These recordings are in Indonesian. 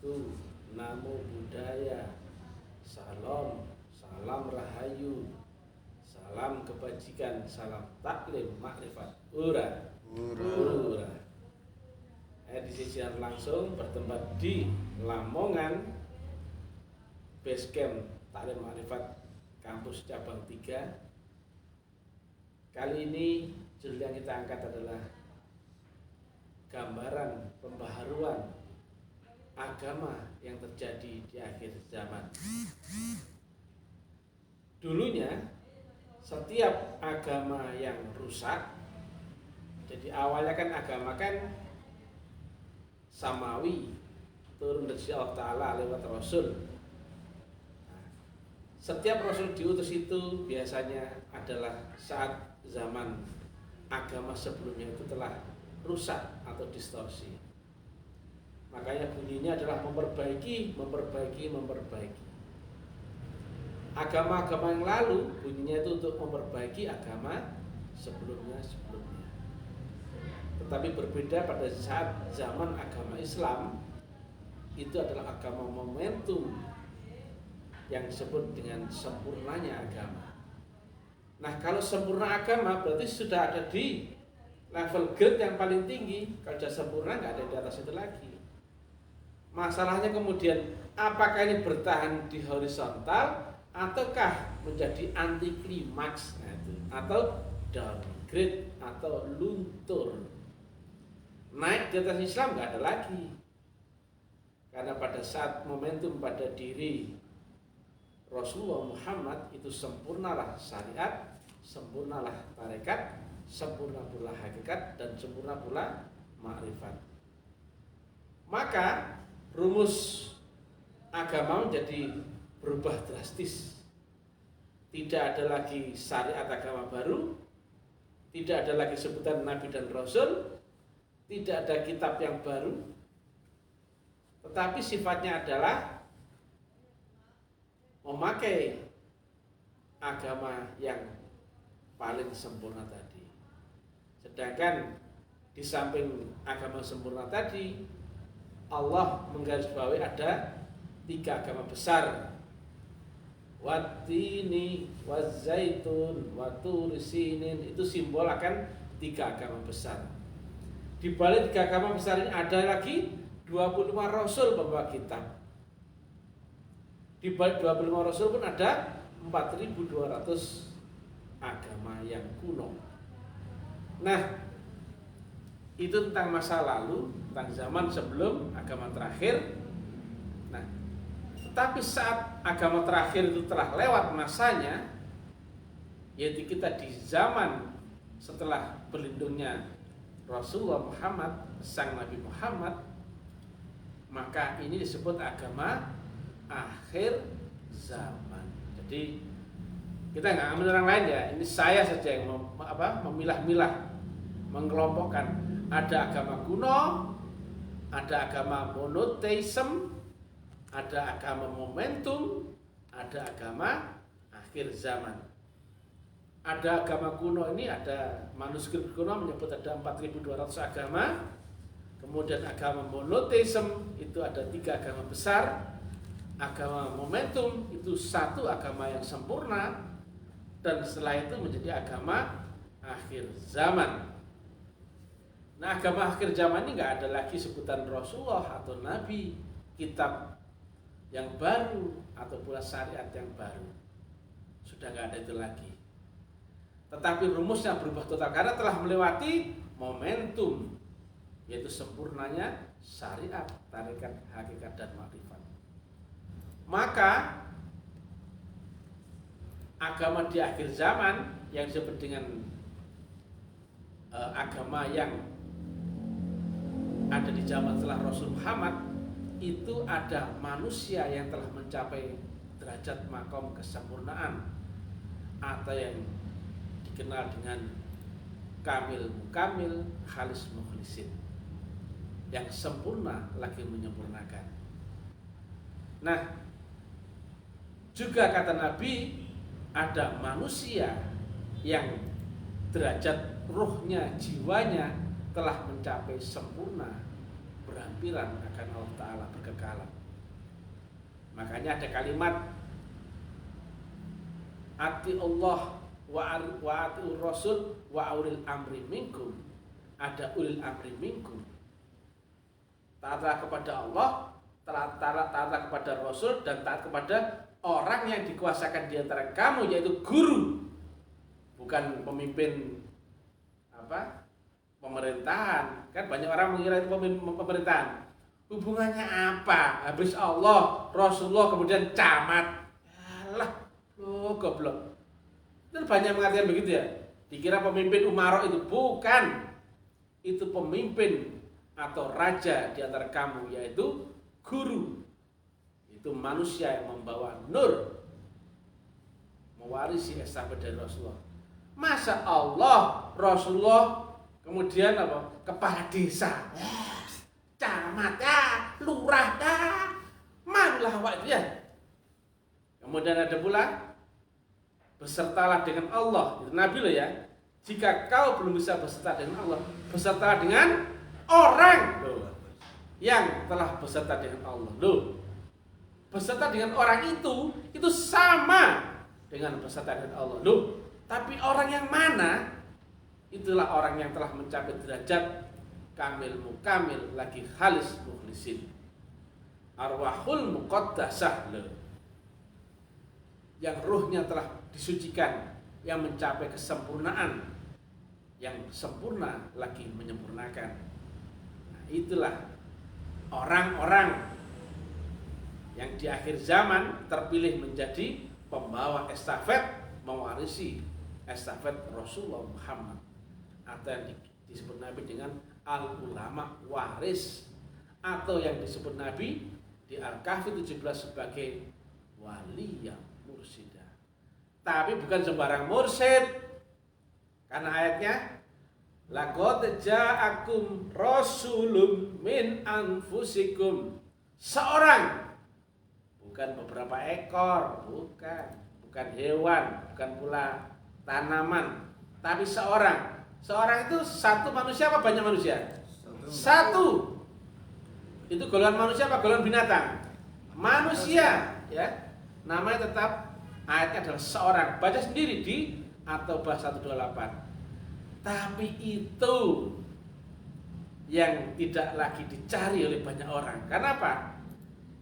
Swastiastu, Namo Buddhaya, Salam, salam rahayu, salam kebajikan, salam taklim, makrifat, ura. Disiar langsung bertempat di Lamongan, base camp Taklim Makrifat kampus cabang 3. Kali ini judul yang kita angkat adalah gambaran pembaharuan agama yang terjadi di akhir zaman. Dulunya setiap agama yang rusak, jadi awalnya kan agama kan samawi, turun dari Allah Ta'ala lewat Rasul. Nah, setiap Rasul diutus itu biasanya adalah saat zaman agama sebelumnya itu telah rusak atau distorsi. Makanya bunyinya adalah memperbaiki. Agama-agama yang lalu bunyinya itu untuk memperbaiki agama sebelumnya. Tetapi berbeda pada saat zaman agama Islam, itu adalah agama momentum yang disebut dengan sempurnanya agama. Nah, kalau sempurna agama berarti sudah ada di level grade yang paling tinggi. Kalau sudah sempurna nggak ada di atas itu lagi. Masalahnya kemudian apakah ini bertahan di horizontal ataukah menjadi anti klimaks, atau downgrade atau luntur. Naik di atas Islam nggak ada lagi, karena pada saat momentum pada diri Rasulullah Muhammad itu sempurnalah syariat, sempurnalah tarekat, sempurna pula hakikat, dan sempurna pula makrifat. Maka rumus agama menjadi berubah drastis. Tidak ada lagi syariat agama baru, tidak ada lagi sebutan Nabi dan Rasul, tidak ada kitab yang baru, tetapi sifatnya adalah memakai agama yang paling sempurna tadi. Sedangkan di samping agama sempurna tadi, Allah menggarisbawahi ada 3 agama besar. Wattini, wazzaitun, waturisinin, itu simbol akan 3 agama besar. Di balik 3 agama besar ini ada lagi 25 rasul membawa kitab. Di balik 25 rasul pun ada 4.200 agama yang kuno. Nah, itu tentang masa lalu, tentang zaman sebelum agama terakhir. Nah, tetapi saat agama terakhir itu telah lewat masanya, yaitu kita di zaman setelah berlindungnya Rasulullah Muhammad, sang Nabi Muhammad, maka ini disebut agama akhir zaman. Jadi kita nggak ambil orang lain ya, ini saya saja yang memilah-milah, mengelompokkan. Ada agama kuno, ada agama monoteisme, ada agama momentum, ada agama akhir zaman. Ada agama kuno ini, ada manuskrip kuno menyebut ada 4.200 agama. Kemudian agama monoteisme itu ada 3 agama besar. Agama momentum itu 1 agama yang sempurna, dan setelah itu menjadi agama akhir zaman. Nah, agama akhir zaman ini nggak ada lagi sebutan Rasulullah atau Nabi, kitab yang baru atau pula syariat yang baru. Sudah nggak ada itu lagi. Tetapi rumusnya berubah total karena telah melewati momentum, yaitu sempurnanya syariat, tarekat, hakikat, dan makrifat. Maka agama di akhir zaman yang disebut dengan agama yang ada di zaman setelah Rasul Muhammad, itu ada manusia yang telah mencapai derajat makom kesempurnaan, atau yang dikenal dengan kamil mukamil, khalis mukhlisin, yang sempurna lagi menyempurnakan. Nah, juga kata Nabi, ada manusia yang derajat ruhnya, jiwanya telah mencapai sempurna, berhampiran akan Allah Ta'ala, berkekalan. Makanya ada kalimat ati Allah wa ati Rasul wa ulil amri minkum. Ada ulil amri minkum. Taatlah kepada Allah, taatlah kepada Rasul, dan taat kepada orang yang dikuasakan di antara kamu, yaitu guru. Bukan pemimpin pemerintahan. Kan banyak orang mengira itu pemerintahan. Hubungannya apa? Habis Allah, Rasulullah, kemudian camat. Alah, goblok. Dan banyak mengatakan begitu ya. Dikira pemimpin umaro itu. Bukan. Itu pemimpin atau raja di antara kamu, yaitu guru. Itu manusia yang membawa nur, mewarisi estafet dari Rasulullah. Masa Allah, Rasulullah, kemudian kepala desa, camat, lurah, manulah awak itu ya. Kemudian ada pula besertalah dengan Allah. Itu Nabi loh ya. Jika kau belum bisa beserta dengan Allah, beserta dengan orang yang telah beserta dengan Allah. Beserta dengan orang itu sama dengan beserta dengan Allah. Tapi orang yang mana? Itulah orang yang telah mencapai derajat kamil mukamil lagi khalis mukhlisin. Arwahul muqaddasah, yang ruhnya telah disucikan, yang mencapai kesempurnaan, yang sempurna lagi menyempurnakan. Nah, itulah orang-orang yang di akhir zaman terpilih menjadi pembawa estafet, mewarisi estafet Rasulullah Muhammad, atau yang disebut Nabi dengan al-ulama waris, atau yang disebut Nabi di Al-Kahfi 17 sebagai waliyah mursyida. Tapi bukan sembarang mursyid, karena ayatnya laqad ja'akum rasulun min anfusikum, seorang, bukan beberapa ekor, bukan hewan, bukan pula tanaman, tapi seorang. Seorang itu satu manusia apa banyak manusia? Satu. Itu golongan manusia apa golongan binatang? Manusia, ya. Namanya tetap, ayatnya adalah seorang. Baca sendiri di At-Taubah 128. Tapi itu yang tidak lagi dicari oleh banyak orang. Karena apa?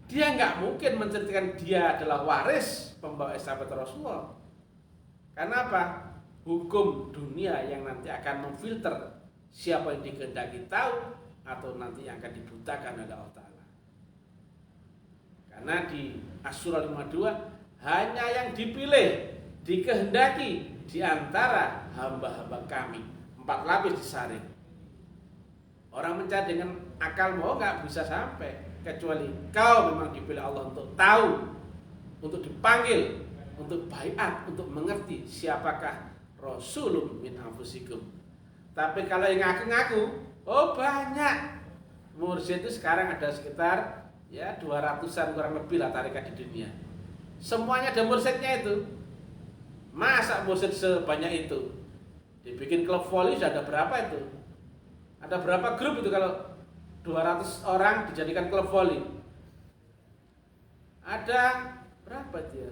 Dia nggak mungkin menceritakan dia adalah waris pembawa estafet Rasulullah. Karena apa? Hukum dunia yang nanti akan memfilter siapa yang dikehendaki tahu atau nanti yang akan dibutakan oleh Allah Ta'ala. Karena di Asy-Syura 52 hanya yang dipilih, dikehendaki di antara hamba-hamba kami. 4 lapis disaring. Orang mencari dengan akal mau nggak bisa sampai, kecuali kau memang dipilih Allah untuk tahu, untuk dipanggil, untuk baiat, untuk mengerti siapakah Rasulun min anfusikum. Tapi kalau yang ngaku-ngaku, oh banyak. Mursyid itu sekarang ada sekitar 200-an kurang lebih lah tarekat di dunia. Semuanya ada mursyidnya itu. Masa mursyid sebanyak itu? Dibikin klub voli sudah ada berapa itu? Ada berapa grup itu kalau 200 orang dijadikan klub voli? Ada berapa dia?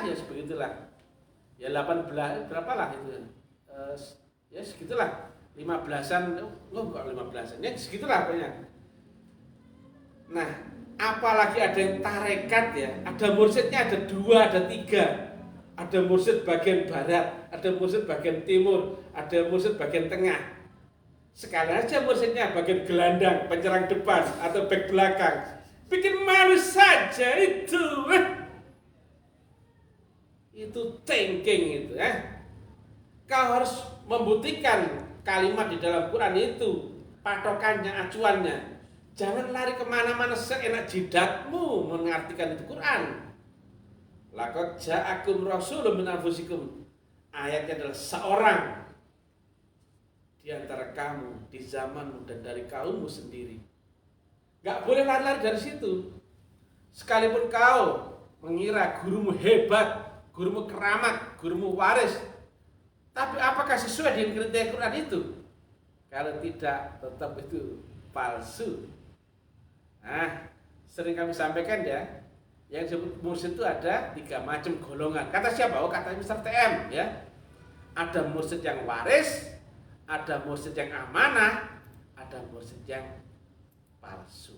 Ya sebegitulah. Ya 18 berapa lah itu? Ya segitulah. 15-an, kok 15-an? Ya segitulah pokoknya. Nah, apalagi ada yang tarekat ya. Ada mursyidnya ada 2, ada 3. Ada mursyid bagian barat, ada mursyid bagian timur, ada mursyid bagian tengah. Sekali aja mursyidnya bagian gelandang, penyerang depan atau back belakang. Bikin malu saja itu. Itu thinking itu Kau harus membuktikan kalimat di dalam Quran itu, patokannya, acuannya. Jangan lari kemana-mana seenak jidatmu mengartikan itu Quran. Laqad ja'akum rasulun min anfusikum. Ayatnya adalah seorang di antara kamu, di zamanmu dan dari kaummu sendiri. Gak boleh lari-lari dari situ. Sekalipun kau mengira gurumu hebat, gurumu keramat, gurumu waris, tapi apakah sesuai dengan kriteria Quran itu? Kalau tidak, tetap itu palsu. Nah, sering kami sampaikan ya, yang disebut mursyid itu ada 3 macam golongan. Kata siapa? Oh, kata Mr. TM ya. Ada mursyid yang waris, ada mursyid yang amanah, ada mursyid yang palsu.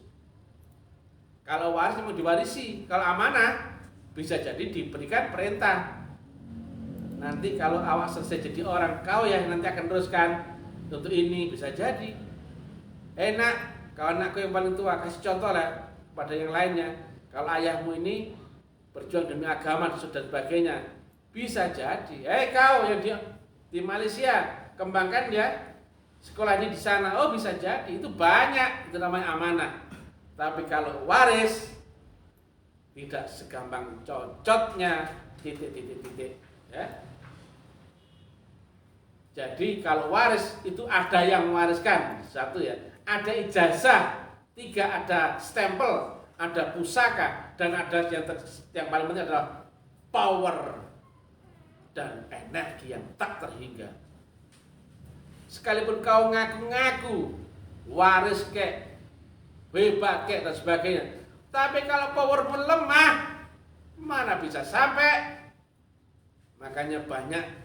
Kalau waris mau diwarisi, kalau amanah bisa jadi diberikan perintah. Nanti kalau awak selesai jadi orang, kau yang nanti akan teruskan untuk ini, bisa jadi. Enak, kalau anakku yang paling tua, kasih contoh lah pada yang lainnya. Kalau ayahmu ini berjuang demi agama dan sebagainya, bisa jadi. Kau yang di Malaysia, kembangkan ya sekolahnya di sana. Oh, bisa jadi. Itu banyak, itu namanya amanah. Tapi kalau waris, tidak segampang cocotnya titik. Ya. Jadi kalau waris itu ada yang mewariskan, 1 ya. Ada ijazah, 3 ada stempel, ada pusaka, dan ada yang paling penting adalah power dan energi yang tak terhingga. Sekalipun kau ngaku-ngaku waris kek, hebat kek dan sebagainya, tapi kalau powermu lemah, mana bisa sampai? Makanya banyak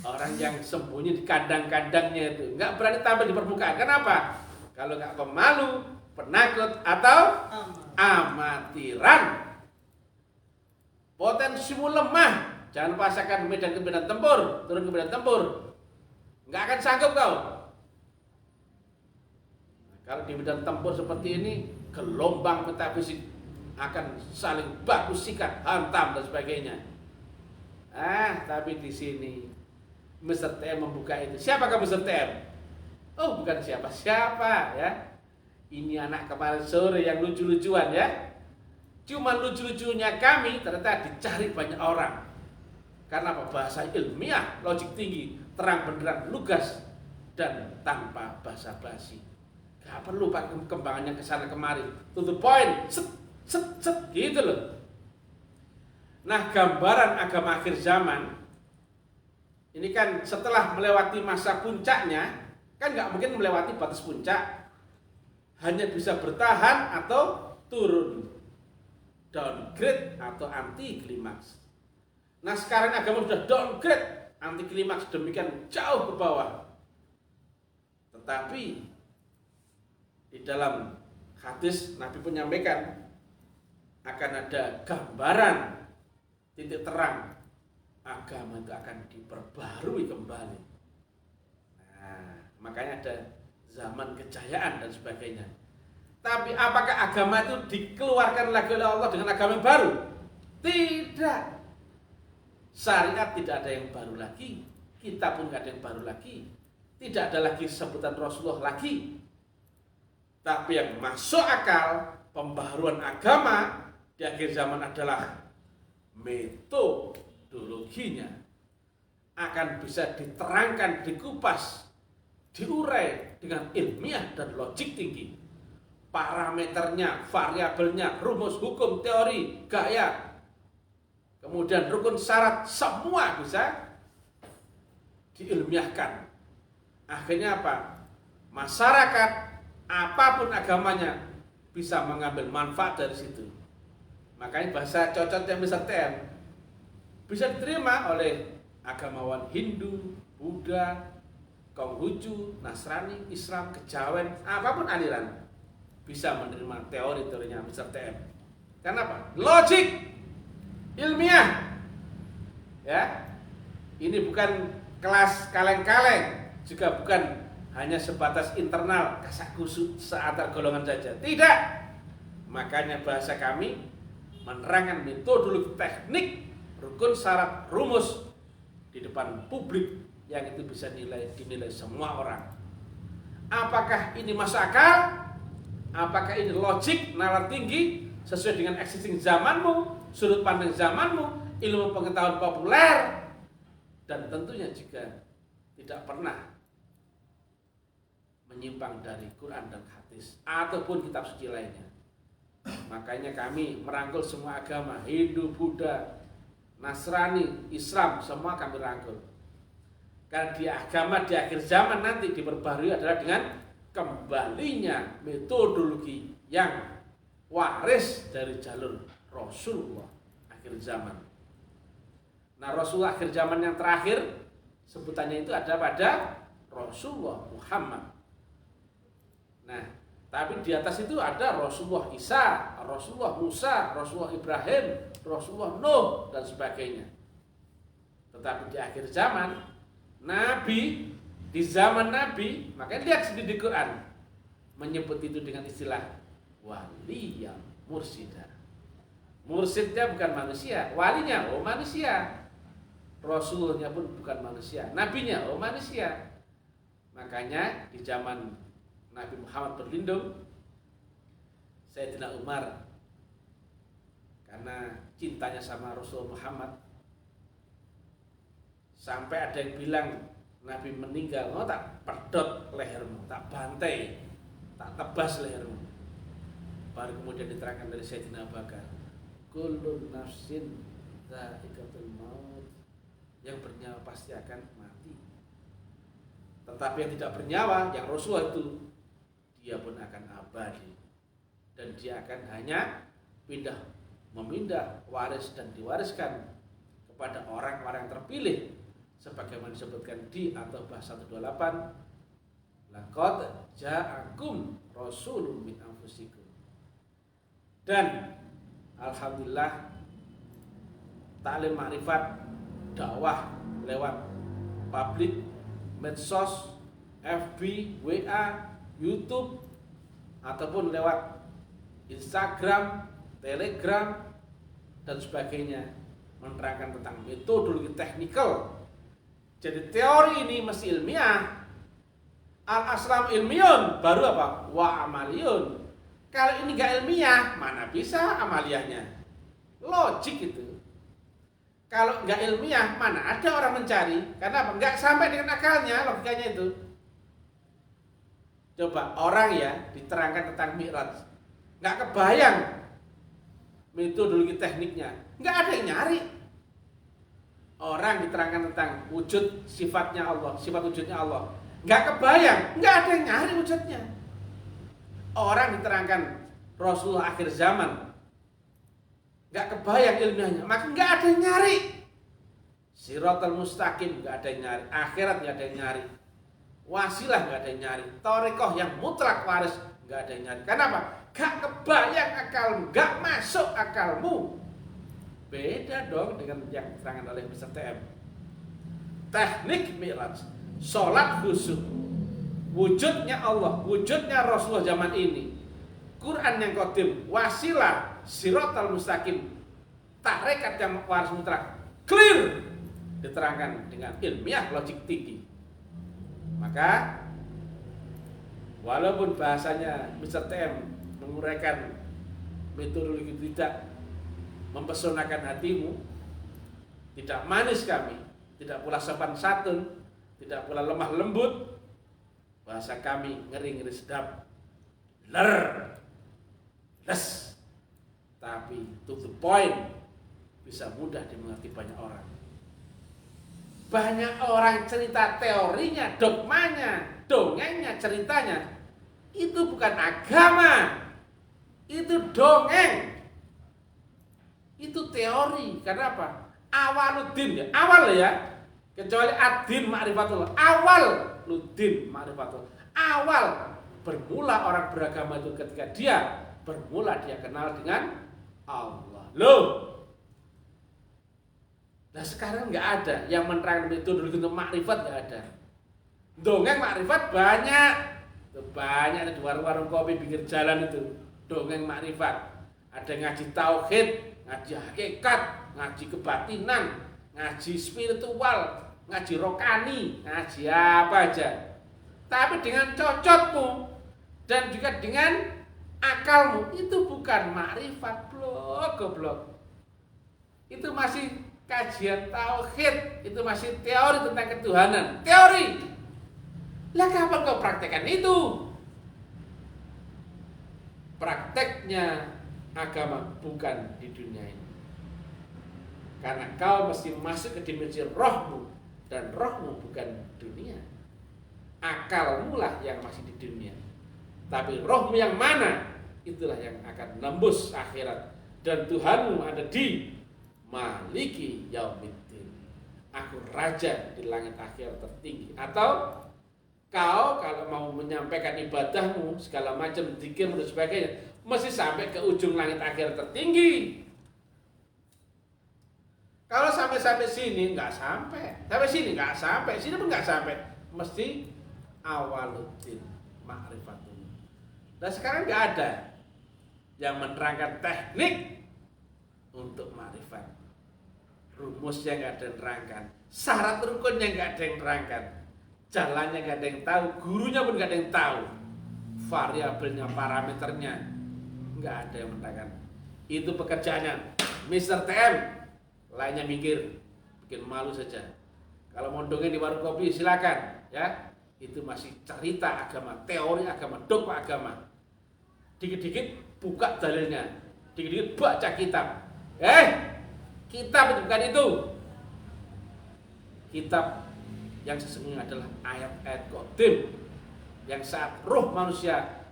orang yang sembunyi di kandang-kandangnya itu, nggak berani tampil di permukaan. Kenapa? Kalau nggak pemalu, penakut, atau amatiran. Potensimu lemah, jangan paksakan medan tempur, turun ke medan tempur, nggak akan sanggup kau. Kalau di medan tempur seperti ini, gelombang metafisik akan saling baku sikat, hantam dan sebagainya. Tapi di sini Mr. TM membuka itu. Siapakah Mr. TM? Oh, bukan siapa-siapa ya. Ini anak kemarin sore yang lucu-lucuan ya. Cuma lucu-lucunya kami ternyata dicari banyak orang. Karena apa? Bahasa ilmiah, logik tinggi, terang benderang, lugas, dan tanpa basa-basi. Gak perlu pakai kembangannya ke sana kemari. To the point, set gitu loh. Nah, gambaran agama akhir zaman ini kan setelah melewati masa puncaknya, kan nggak mungkin melewati batas puncak, hanya bisa bertahan atau turun, downgrade atau anti klimaks. Nah, sekarang agama sudah downgrade, anti klimaks, demikian jauh ke bawah. Tetapi di dalam hadis Nabi pun menyampaikan akan ada gambaran titik terang. Agama itu akan diperbarui kembali. Nah, makanya ada zaman kejayaan dan sebagainya. Tapi apakah agama itu dikeluarkan lagi oleh Allah dengan agama yang baru? Tidak. Syariat tidak ada yang baru lagi. Kitab pun tidak ada yang baru lagi. Tidak ada lagi sebutan Rasulullah lagi. Tapi yang masuk akal pembaharuan agama di akhir zaman adalah metodologinya akan bisa diterangkan, dikupas, diurai dengan ilmiah dan logik tinggi. Parameternya, variabelnya, rumus hukum, teori, gaya, kemudian rukun syarat, semua bisa diilmiahkan. Akhirnya apa? Masyarakat, apapun agamanya, bisa mengambil manfaat dari situ. Makanya bahasa cocoknya Mr. TM bisa diterima oleh agamawan Hindu, Buddha, Konghucu, Nasrani, Islam, Kejawen, apapun aliran bisa menerima teori-teorinya Mr. TM. Kenapa? Logik, ilmiah. Ya, ini bukan kelas kaleng-kaleng, juga bukan hanya sebatas internal kasak kusuk seantar golongan saja. Tidak. Makanya bahasa kami menerangkan metodologi teknik, rukun syarat, rumus di depan publik yang itu bisa dinilai semua orang. Apakah ini masuk akal? Apakah ini logik, nalar tinggi, sesuai dengan existing zamanmu, sudut pandang zamanmu, ilmu pengetahuan populer, dan tentunya juga tidak pernah menyimpang dari Quran dan hadis ataupun kitab suci lainnya. Makanya kami merangkul semua agama, Hindu, Buddha, Nasrani, Islam, semua kami rangkul. Karena di agama di akhir zaman nanti diperbarui adalah dengan kembalinya metodologi yang waris dari jalur Rasulullah akhir zaman. Nah, Rasulullah akhir zaman yang terakhir sebutannya itu ada pada Rasulullah Muhammad. Nah, tapi di atas itu ada Rasulullah Isa, Rasulullah Musa, Rasulullah Ibrahim, Rasulullah Nuh dan sebagainya. Tetapi di akhir zaman Nabi, di zaman Nabi, makanya lihat di Quran menyebut itu dengan istilah waliyam mursyida. Mursyidnya bukan manusia, walinya manusia. Rasulnya pun bukan manusia, nabinya manusia. Makanya di zaman Nabi Muhammad berlindung, Sayyidina Umar karena cintanya sama Rasul Muhammad, sampai ada yang bilang Nabi meninggal, tak pedot lehermu, tak bantai, tak tebas lehermu. Baru kemudian diterangkan dari Sayyidina Abu Bakar, kullu nafsin dha'iqatul maut, yang bernyawa pasti akan mati. Tetapi yang tidak bernyawa, yang Rasulullah itu, dia pun akan abadi. Dan dia akan hanya memindah waris dan diwariskan kepada orang-orang terpilih, sebagaimana disebutkan di At-Taubah 128, laqad ja'akum rasulun min anfusikum. Dan alhamdulillah taklim makrifat dakwah lewat publik, medsos, FB, WA, YouTube ataupun lewat Instagram, Telegram dan sebagainya menerangkan tentang metodologi teknikal. Jadi teori ini mesti ilmiah. Al-aslam ilmiun, baru apa? Wa amaliyun. Kalau ini gak ilmiah, mana bisa amaliyahnya? Logik itu. Kalau nggak ilmiah, mana ada orang mencari? Karena apa? Nggak sampai dengan akalnya, logikanya itu. Coba orang ya diterangkan tentang Mi'raj, nggak kebayang metodologi tekniknya, nggak ada yang nyari. Orang diterangkan tentang wujud sifatnya Allah, sifat wujudnya Allah, nggak kebayang, nggak ada yang nyari wujudnya. Orang diterangkan Rasulullah akhir zaman, nggak kebayang ilmiahnya, maka nggak ada yang nyari. Siratal mustaqim nggak ada yang nyari, akhirat nggak ada yang nyari, wasilah nggak ada yang nyari, thariqah yang mutlak waris nggak ada yang nyari. Kenapa? Nggak kebayang akalmu, nggak masuk akalmu. Beda dong dengan yang diterangkan oleh Mr. TM. Teknik Mi'raj, sholat khusyuk, wujudnya Allah, wujudnya Rasulullah zaman ini, Quran yang qadim, wasilah, siratal mustaqim, tarekat yang waris mutlak, clear diterangkan dengan ilmiah logik tinggi. Maka walaupun bahasanya Mr. TM menguraikan metodologi tidak mempesonakan hatimu, tidak manis kami, tidak pula sopan santun, tidak pula lemah lembut, bahasa kami ngeri-ngeri sedap, les, tapi to the point, bisa mudah dimengerti banyak orang. Banyak orang cerita teorinya, dogmanya, dongengnya, ceritanya, itu bukan agama, itu dongeng, itu teori. Karena apa? Awaluddin ya, awal ya, kecuali ad-din ma'rifatullah, awal luddin ma'rifatullah, awal bermula orang beragama itu ketika dia bermula dia kenal dengan Allah. Loh, nah sekarang nggak ada yang menerangkan metodologi untuk makrifat, nggak ada. Dongeng makrifat banyak, banyak di warung-warung kopi pinggir jalan itu dongeng makrifat. Ada yang ngaji tauhid, ngaji hakikat, ngaji kebatinan, ngaji spiritual, ngaji rokani, ngaji apa aja. Tapi dengan cocotmu dan juga dengan akalmu, itu bukan makrifat, goblok. Itu masih kajian tauhid, itu masih teori tentang ketuhanan, teori. Lah kapan kau praktekkan itu? Prakteknya agama bukan di dunia ini. Karena kau mesti masuk ke dimensi rohmu, dan rohmu bukan dunia. akalmu lah yang masih di dunia. Tapi rohmu yang mana, itulah yang akan nembus akhirat. Dan Tuhanmu ada di Maliki Yaumiddin. Aku raja di langit akhir tertinggi. Atau kau kalau mau menyampaikan ibadahmu, segala macam zikir dan sebagainya, mesti sampai ke ujung langit akhir tertinggi. Kalau sampai sini nggak sampai sini nggak sampai, sini pun nggak sampai, mesti awaluddin ma'rifatun. Dan sekarang nggak ada yang menerangkan teknik untuk ma'rifat. Rumusnya nggak ada yang nerangkan, syarat rukunnya nggak ada yang nerangkan, jalannya nggak ada yang tahu, gurunya pun nggak ada yang tahu, variabelnya, parameternya nggak ada yang menerangkan. Itu pekerjaannya Mr. TM. Lainnya mikir, bikin malu saja. Kalau mau dongeng di warung kopi silakan, ya. Itu masih cerita agama, teori agama, dogma agama. Dikit-dikit buka dalilnya, dikit-dikit baca kitab. Kitab itu bukan itu. Kitab yang sesungguhnya adalah ayat-ayat qadim yang saat roh manusia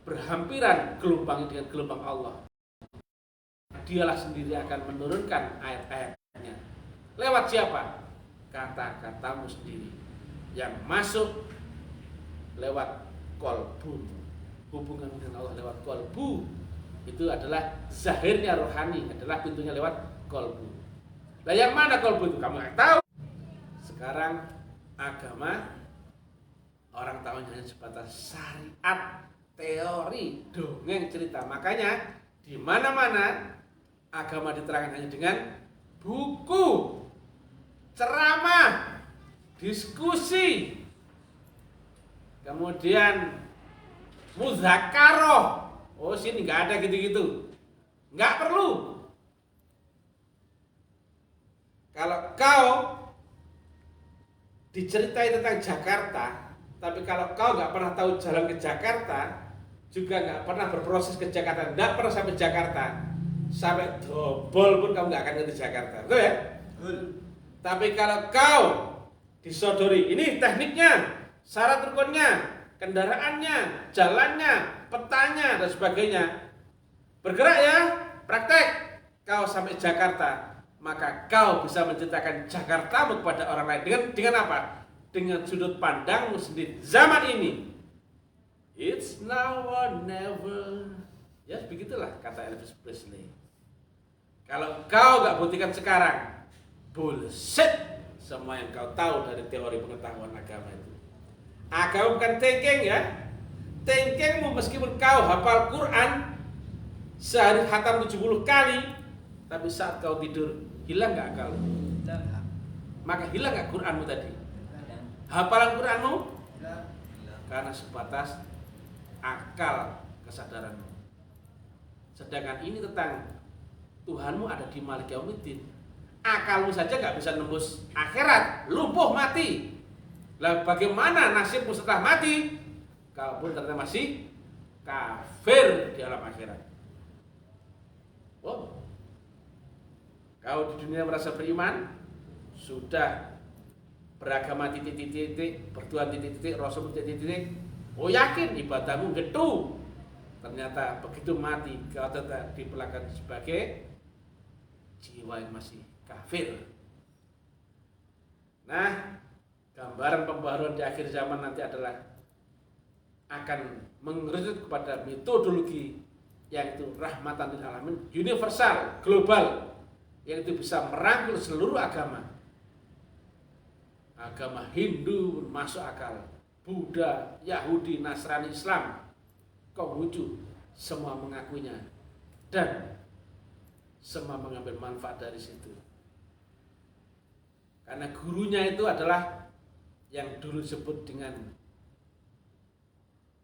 berhampiran gelombang dengan gelombang Allah, dialah sendiri akan menurunkan ayat-ayatnya. Lewat siapa? Kata-katamu sendiri yang masuk lewat kolbu. Hubungan dengan Allah lewat kolbu itu adalah zahirnya rohani, adalah pintunya lewat kolbu. Nah yang mana kolbu itu? Kamu nggak tahu. Sekarang agama orang tahunya hanya sebatas syariat, teori, dongeng, cerita. Makanya di mana-mana agama diterangkan hanya dengan buku, ceramah, diskusi, kemudian muzakaroh. Oh sini nggak ada gitu-gitu, nggak perlu. Kalau kau diceritai tentang Jakarta, tapi kalau kau nggak pernah tahu jalan ke Jakarta, juga nggak pernah berproses ke Jakarta, nggak pernah sampai Jakarta, sampai dobol pun kamu nggak akan ngerti Jakarta, betul ya? Tapi kalau kau disodori, ini tekniknya, syarat rukunnya, kendaraannya, jalannya, petanya dan sebagainya, bergerak ya, praktek, kau sampai Jakarta, maka kau bisa menceritakan Jakartamu kepada orang lain dengan apa? Dengan sudut pandangmu sendiri. Zaman ini, it's now or never. Ya begitulah kata Elvis Presley. Kalau kau gak buktikan sekarang, bullshit semua yang kau tahu dari teori pengetahuan agama itu. Agama bukan tengking ya. Tengkingmu meskipun kau hafal Quran sehari khatam 70 kali, tapi saat kau tidur hilang gak akal? Maka hilang gak Quranmu tadi? Hafalan Quranmu? Karena sebatas akal kesadaranmu. Sedangkan ini tentang Tuhanmu ada di Malik Yaumiddin. Akalmu saja gak bisa nembus akhirat, lumpuh mati. Lah bagaimana nasibmu setelah mati? Kau pun ternyata masih kafir di alam akhirat. Wow. Kau di dunia merasa beriman, sudah beragama titik-titik, bertuhan titik-titik, Rasul titik-titik. Oh yakin ibadahmu getu. Ternyata begitu mati kau tetap diperlakukan sebagai jiwa yang masih kafir. Nah, gambaran pembaharuan di akhir zaman nanti adalah akan mengerucut kepada metodologi yang itu rahmatan lil alamin, universal, global, yang itu bisa merangkul seluruh agama. Agama Hindu masuk akal, Buddha, Yahudi, Nasrani, Islam, Konghucu, semua mengakuinya dan semua mengambil manfaat dari situ. Karena gurunya itu adalah yang dulu disebut dengan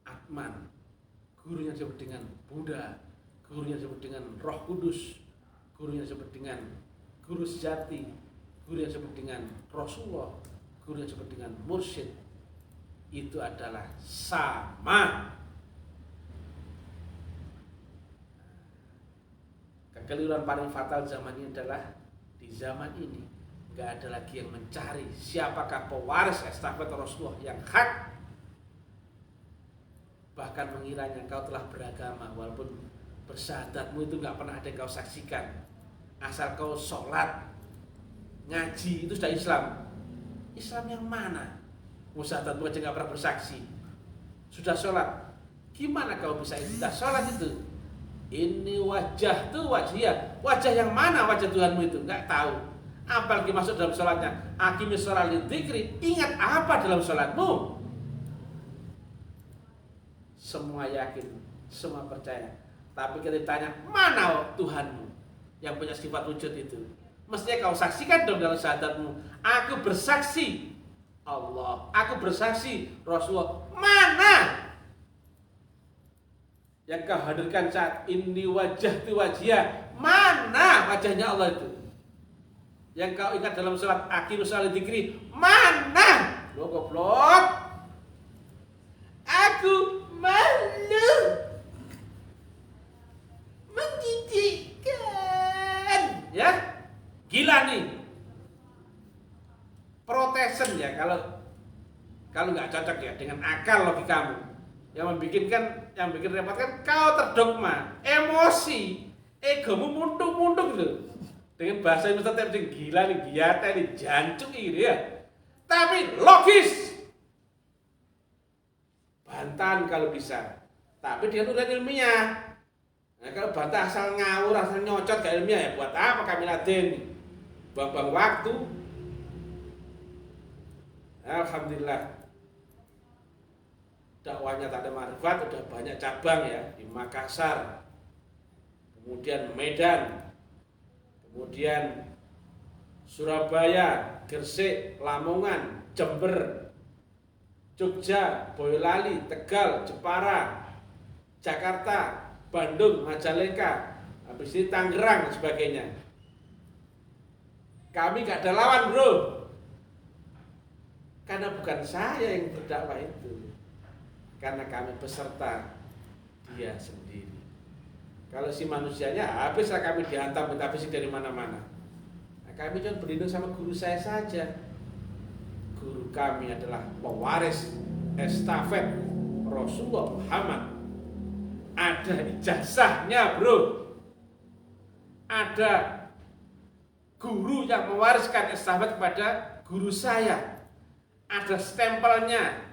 Atman, gurunya disebut dengan Buddha, gurunya disebut dengan Roh Kudus, gurunya disebut dengan guru sejati, gurunya disebut dengan Rasulullah, gurunya disebut dengan mursyid. Itu adalah sama. Kekeliruan paling fatal zaman ini adalah di zaman ini nggak ada lagi yang mencari siapakah pewaris estafet Rasulullah yang hak, bahkan mengiranya kau telah beragama walaupun bersyahadatmu itu nggak pernah ada yang kau saksikan. Asal kau sholat, ngaji itu sudah Islam. Islam yang mana? Musyahadatmu aja nggak pernah bersaksi, sudah sholat. Gimana kau bisa tidak sholat itu? Ini wajah tuh wajah yang mana wajah Tuhanmu itu? Nggak tahu. Apalagi masuk dalam sholatnya. Aqimis sholat lidzikri. Ingat apa dalam sholatmu? Semua yakin, semua percaya. Tapi kita ditanya, mana Tuhanmu yang punya sifat wujud itu? Mestinya kau saksikan dong dalam syahadatmu. Aku bersaksi Allah, aku bersaksi Rasulullah. Mana yang kau hadirkan saat ini wajah tu wajah? Mana wajahnya Allah itu? Yang kau ingat dalam sholat aqimus sholat dzikri, mana? Lo goblok. Aku malu, menjijikkan, ya, gila nih, Protestan ya, kalau nggak cocok ya dengan akal logikamu, yang bikin repot kan kau terdogma, emosi, egomu mundung loh, dengan bahasa Indonesia terjadi gila nih, giata nih, jancuk ini ya, tapi logis. Bantahan kalau bisa, tapi dia tuh ilmiah. Nah, kalau bantah asal ngawur, asal nyocot gak ilmiah ya buat apa kami laden? Buang-buang waktu. Alhamdulillah, dakwahnya tak ada marifat, udah banyak cabang ya di Makassar, kemudian Medan, kemudian Surabaya, Gresik, Lamongan, Jember, Jogja, Boyolali, Tegal, Jepara, Jakarta, Bandung, Majalengka, habis ini Tangerang dan sebagainya. Kami gak ada lawan bro, karena bukan saya yang berdakwah itu, karena kami peserta dia sendiri. Kalau si manusianya habislah kami dihantam metafisik dari mana-mana. Nah, kami cuma berlindung sama guru saya saja. Guru kami adalah pewaris estafet Rasulullah Muhammad. Ada ijazahnya bro. Ada guru yang mewariskan estafet kepada guru saya. Ada stempelnya.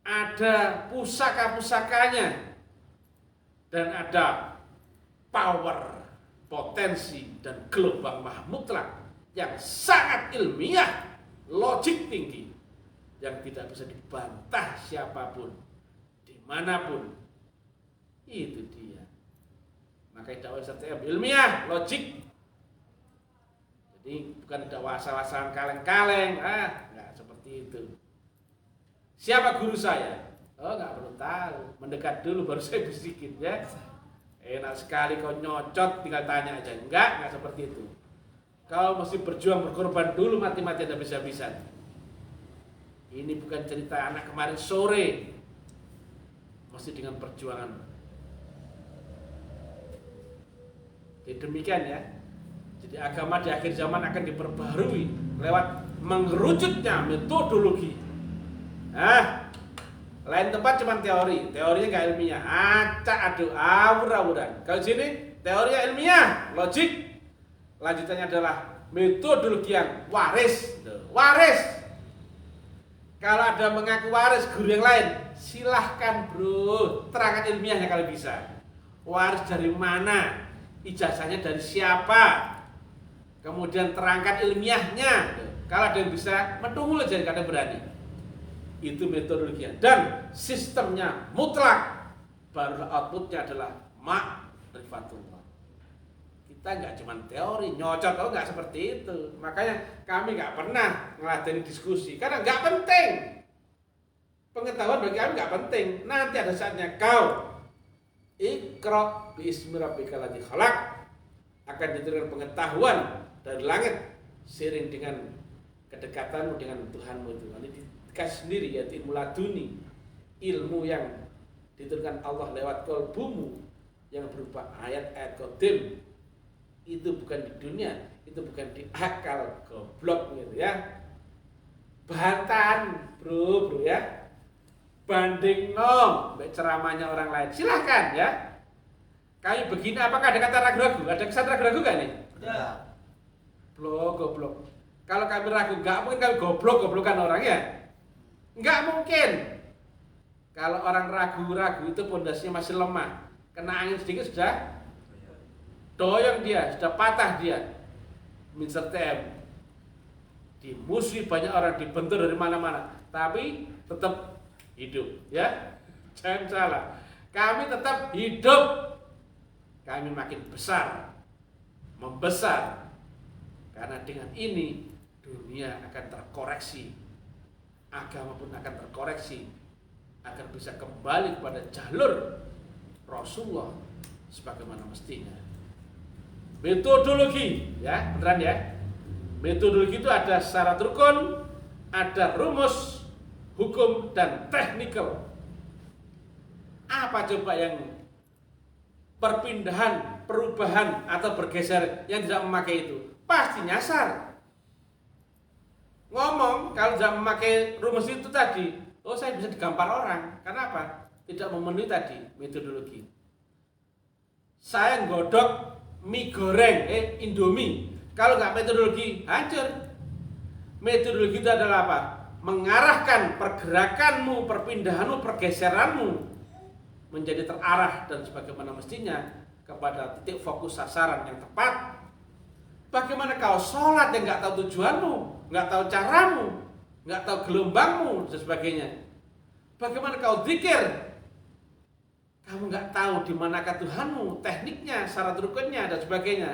Ada pusaka-pusakanya. Dan ada power, potensi, dan gelombang mutlak yang sangat ilmiah, logik tinggi, yang tidak bisa dibantah siapapun, dimanapun. Itu dia. Makanya dakwah setiap ilmiah, logik. Jadi bukan dakwah asal-asalan kaleng-kaleng, nggak seperti itu. Siapa guru saya? Oh, nggak perlu tahu. Mendekat dulu baru saya bisikin ya. Enak sekali kau nyocot, tinggal tanya aja. Enggak seperti itu. Kau mesti berjuang, berkorban dulu, mati-matian dan bisa-bisa. Ini bukan cerita anak kemarin sore. Mesti dengan perjuangan. Jadi demikian ya. Jadi agama di akhir zaman akan diperbarui lewat mengerucutnya metodologi. Lain tempat cuma teorinya nggak ilmiah. Acak aduh awur-awuran. Kalau sini teorinya ilmiah, logik. Lanjutannya adalah metodologi yang waris. Kalau ada mengaku waris guru yang lain, silahkan bro, terangkan ilmiahnya kalau bisa. Waris dari mana? Ijazahnya dari siapa? Kemudian terangkan ilmiahnya. Kalau ada yang bisa, menunggu aja kadang berani. Itu metodologinya dan sistemnya mutlak. Baru outputnya adalah ma'rifatullah. Kita nggak cuma teori, nyocot, nggak seperti itu. Makanya kami nggak pernah ngeladeni diskusi karena nggak penting. Pengetahuan bagi kami nggak penting. Nanti ada saatnya kau Iqra biismi rabbikal ladzi khalaq akan diberikan pengetahuan dari langit seiring dengan kedekatanmu dengan Tuhanmu itu. Nanti dikasih sendiri yaitu ilmu laduni, ilmu yang diturunkan Allah lewat qalbumu yang berupa ayat-ayat qadim. Itu bukan di dunia, itu bukan di akal goblok gitu ya. Bantahan bro ya. banding no ceramahnya orang lain. Silahkan ya. Kami begini, apakah ada kata ragu-ragu? Ada kesan ragu-ragu gak nih? Ya. Goblok. Kalau kami ragu, nggak mungkin kami goblokan orang ya. Nggak mungkin. Kalau orang ragu-ragu itu pondasinya masih lemah. Kena angin sedikit sudah doyong dia, sudah patah dia. Mr. TM dimusuhi banyak orang, dibentur dari mana-mana, tapi tetap hidup ya. Jangan salah. Kami tetap hidup. Kami makin besar, membesar. Karena dengan ini dunia akan terkoreksi, agama pun akan terkoreksi agar bisa kembali kepada jalur Rasulullah sebagaimana mestinya. Metodologi, ya, beneran ya. Metodologi itu ada syarat rukun, ada rumus, hukum, dan teknikal. Apa coba yang perpindahan, perubahan, atau bergeser yang tidak memakai itu? Pasti nyasar. Ngomong kalau tidak memakai rumus itu tadi, oh saya bisa digampar orang. Karena apa? Tidak memenuhi tadi metodologi. Saya nggodok mie goreng, Indomie. Kalau nggak metodologi, hancur. Metodologi itu adalah apa? Mengarahkan pergerakanmu, perpindahanmu, pergeseranmu menjadi terarah dan sebagaimana mestinya kepada titik fokus sasaran yang tepat. Bagaimana kau sholat yang nggak tahu tujuanmu, nggak tahu caramu, nggak tahu gelombangmu dan sebagainya? Bagaimana kau zikir? Kamu nggak tahu di manakah Tuhanmu, tekniknya, syarat rukunnya dan sebagainya.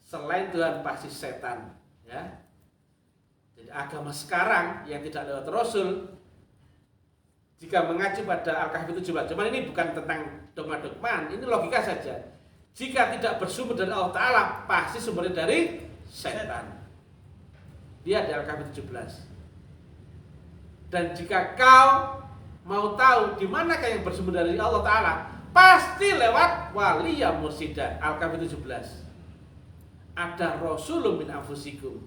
Selain Tuhan pasti setan, ya. Jadi agama sekarang yang tidak lewat Rasul, jika mengacu pada Al-Kahfi 17, cuman ini bukan tentang dogma-dogmaan, ini logika saja. Jika tidak bersumber dari Allah Ta'ala, pasti sumbernya dari setan. Dia di Al-Kahfi 17. Dan jika kau mau tahu di manakah yang bersumber dari Allah Ta'ala, pasti lewat wali yang mursyida. Al-Kahfi 17. Ada Rasulun min anfusikum.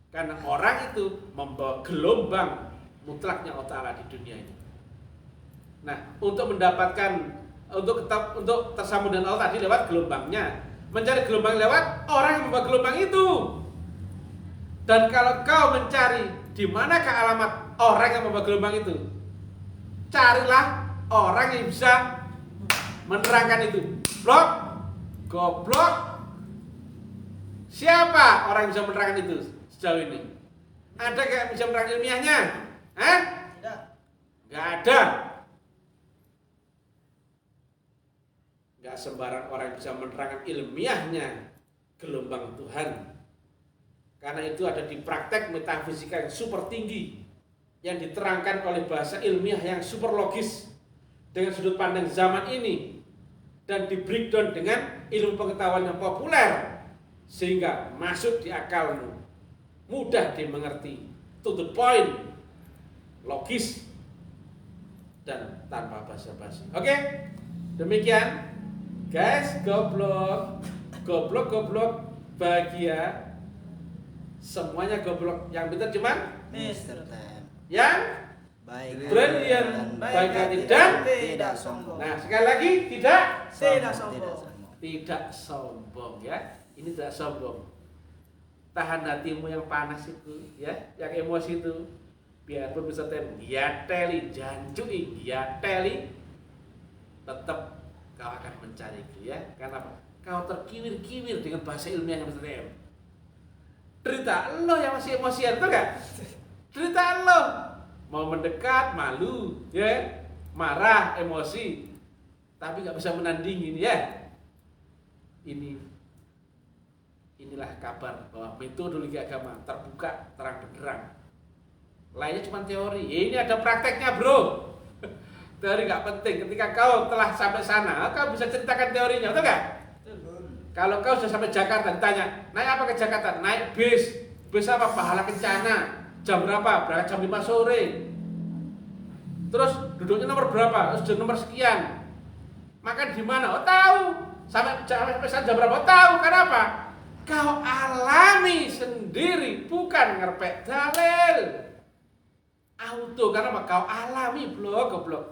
Karena orang itu membawa gelombang mutlaknya Allah Ta'ala di dunia ini. Nah, untuk mendapatkan, untuk tersambung dengan Allah tadi lewat gelombangnya, mencari gelombang lewat orang yang membawa gelombang itu. Dan kalau kau mencari di manakah alamat orang yang membawa gelombang itu, carilah orang yang bisa menerangkan itu. Goblok. Siapa orang yang bisa menerangkan itu sejauh ini? Ada yang bisa menerangkan ilmiahnya? Tidak. Gak ada. Gak sembarang orang yang bisa menerangkan ilmiahnya gelombang Tuhan. Karena itu ada di praktek metafisika yang super tinggi, yang diterangkan oleh bahasa ilmiah yang super logis dengan sudut pandang zaman ini, dan di breakdown dengan ilmu pengetahuan yang populer sehingga masuk di akalmu, mudah dimengerti, to the point, logis, dan tanpa basa-basi. Oke? Demikian guys, goblok bahagia, semuanya goblok. Yang pintar cuman Mr. Tem. yang Baik. brilliant, baik hati dan tidak sombong. nah sekali lagi tidak Tidak sombong. sombong ya. Ini tidak sombong. Tahan hatimu yang panas itu ya, yang emosi itu. Biarpun bisa giateli, jancui, giateli, tetap kau akan mencari itu ya. Karena apa? Kau terkiwir-kiwir dengan bahasa ilmiah yang Mr. Cerita lo yang masih emosian, betul gak? Cerita lo mau mendekat, malu, ya, marah, emosi, tapi gak bisa menandingin ya. Inilah kabar bahwa metodologi agama terbuka, terang benderang. Lainnya cuma teori. Ini ada prakteknya, bro. Teori gak penting. Ketika kau telah sampai sana, kau bisa ceritakan teorinya, betul gak? Kalau kau sudah sampai Jakarta, ditanya, naik apa ke Jakarta? Naik bis. Bis apa? Pahala Kencana. Jam berapa? Berangkat jam 5 sore. Terus duduknya nomor berapa? Terus nomor sekian. Makan di mana? Oh tahu. Sampai jam berapa? Oh tahu. Kenapa? Kau alami sendiri, bukan ngerpek dalil. Auto, karena apa? Kau alami goblok.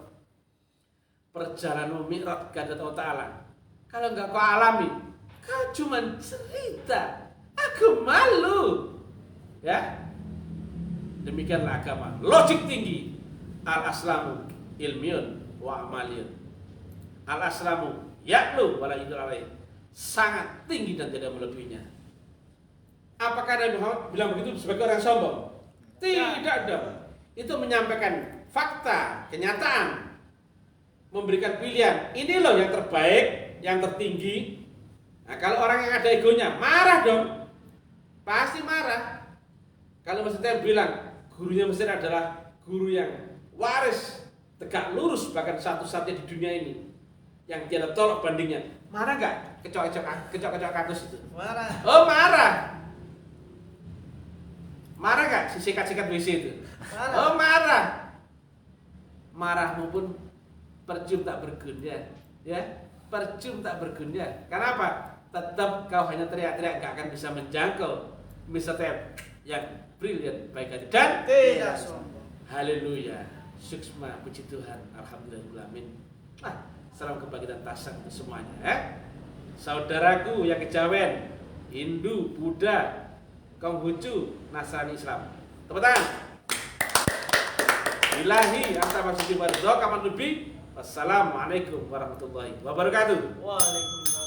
Perjalanan Mi'raj kepada Allah Ta'ala. Kalau nggak kau alami, kau cuma cerita. Aku malu. Ya, demikianlah agama. Logik tinggi. Al-aslamu ilmiun wa amaliyun. Al-aslamu ya'lu wala yudul alaih. Sangat tinggi dan tidak melebihinya. Apakah Nabi Muhammad bilang begitu sebagai orang sombong? Tidak dong. Itu menyampaikan fakta, kenyataan. Memberikan pilihan. Ini loh yang terbaik, yang tertinggi. Nah, kalau orang yang ada egonya, marah dong. Pasti marah. Kalau maksudnya bilang, gurunya Mesir adalah guru yang waris, tegak lurus, bahkan satu-satunya di dunia ini. Yang tiada tolak bandingnya. Marah gak? Kecok-kecok kakus itu? Marah. Oh, marah. Marah gak si sikat-sikat WC itu? Marah. Oh, marah. Marahmu pun percuma tak berguna, ya. Percuma tak berguna. Karena apa? Tetap kau hanya teriak-teriak, gak akan bisa menjangkau Mr. yang brilian baik hati dan Tidak sombong. haleluya. Suksma puji Tuhan. Alhamdulillahirrahmanirrahim. Nah, salam kebahagiaan tasang untuk semuanya, ya. Saudaraku yang kejawen, Hindu, Buddha, Konghucu, Nasrani, Islam. Tepuk tangan. Bilahi anta masjid wa kaman lebih. Wassalamualaikum warahmatullahi wabarakatuh. Waalaikumsalam.